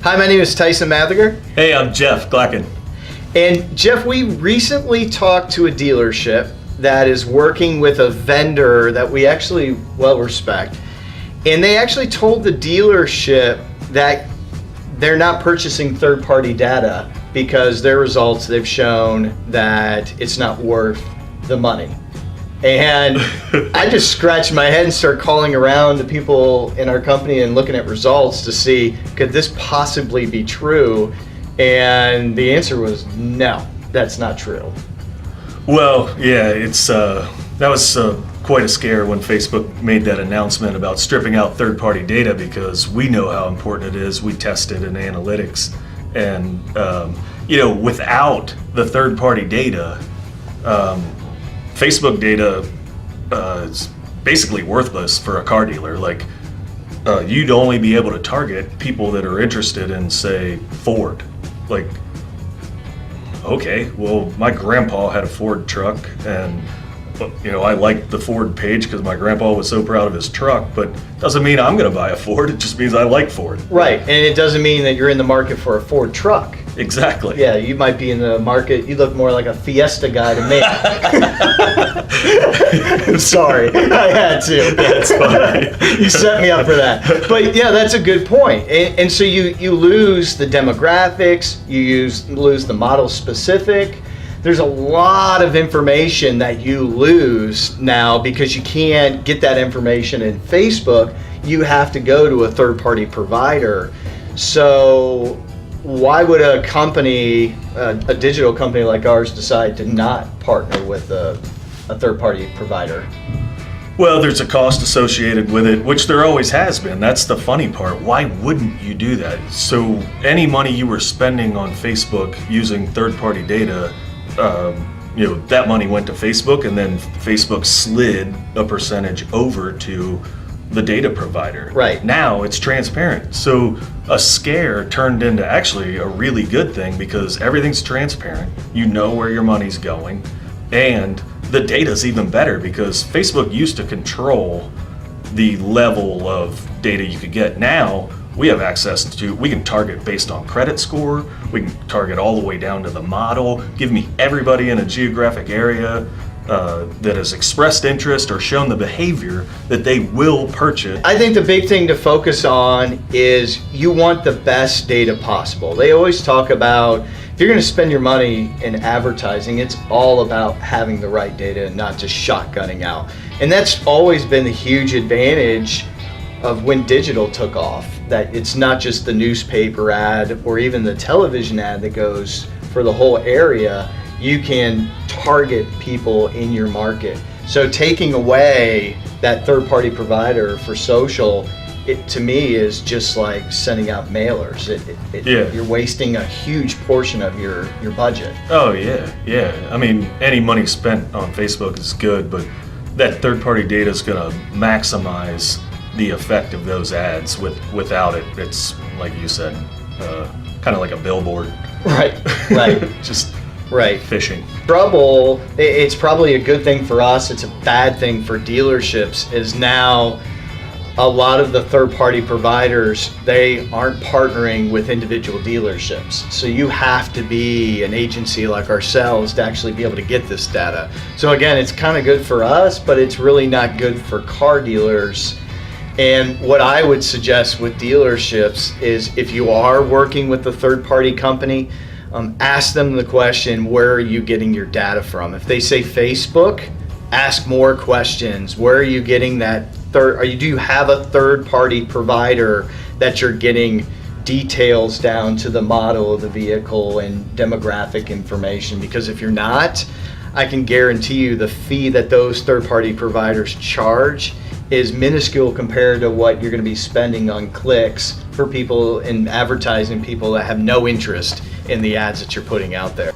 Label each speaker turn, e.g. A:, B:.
A: Hi, my name is Tyson Madliger.
B: Hey, I'm Jeff Glackin.
A: And Jeff, we recently talked to a dealership that is working with a vendor that we actually well respect. And they actually told the dealership that they're not purchasing third-party data because their results, they've shown that it's not worth the money. And I just scratched my head and started calling around to people in our company and looking at results to see, could this possibly be true? And the answer was no, that's not true.
B: Well, yeah, it's that was quite a scare when Facebook made that announcement about stripping out third-party data, because we know how important it is. We test it in analytics, and without the third-party data, Facebook data is basically worthless for a car dealer. Like, you'd only be able to target people that are interested in, say, Ford. Like, okay, well, my grandpa had a Ford truck, and I liked the Ford page because my grandpa was so proud of his truck, but doesn't mean I'm going to buy a Ford. It just means I like Ford.
A: Right, and it doesn't mean that you're in the market for a Ford truck.
B: Exactly.
A: Yeah, you might be in the market. You look more like a Fiesta guy to me. I'm sorry, I had to.
B: That's funny.
A: You set me up for that. But yeah, that's a good point. And so you lose the demographics, you lose the model specific. There's a lot of information that you lose now because you can't get that information in Facebook. You have to go to a third-party provider. So why would a company, a digital company like ours, decide to not partner with a third-party provider?
B: Well, there's a cost associated with it, which there always has been. That's the funny part. Why wouldn't you do that? So any money you were spending on Facebook using third-party data, that money went to Facebook, and then Facebook slid a percentage over to the data provider.
A: Right.
B: Now it's transparent. So a scare turned into actually a really good thing, because everything's transparent. You know where your money's going, and the data's even better because Facebook used to control the level of data you could get. Now we have access to, we can target based on credit score, we can target all the way down to the model, give me everybody in a geographic area that has expressed interest or shown the behavior that they will purchase.
A: I think the big thing to focus on is you want the best data possible. They always talk about, if you're going to spend your money in advertising, it's all about having the right data and not just shotgunning out. And that's always been the huge advantage of when digital took off, that it's not just the newspaper ad or even the television ad that goes for the whole area. You can target people in your market. So taking away that third-party provider for social, it to me is just like sending out mailers. You're wasting a huge portion of your budget.
B: Oh yeah. I mean, any money spent on Facebook is good, but that third-party data is going to maximize the effect of those ads. Without it, it's like you said, kind of like a billboard.
A: Right.
B: Just
A: right.
B: fishing.
A: Trouble, it's probably a good thing for us, it's a bad thing for dealerships, is now a lot of the third-party providers, they aren't partnering with individual dealerships. So you have to be an agency like ourselves to actually be able to get this data. So again, it's kind of good for us, but it's really not good for car dealers. And what I would suggest with dealerships is, if you are working with a third-party company, ask them the question, where are you getting your data from? If they say Facebook, ask more questions. Where are you getting that do you have a third-party provider that you're getting details down to the model of the vehicle and demographic information? Because if you're not, I can guarantee you the fee that those third-party providers charge is minuscule compared to what you're going to be spending on clicks for people in advertising, people that have no interest in the ads that you're putting out there.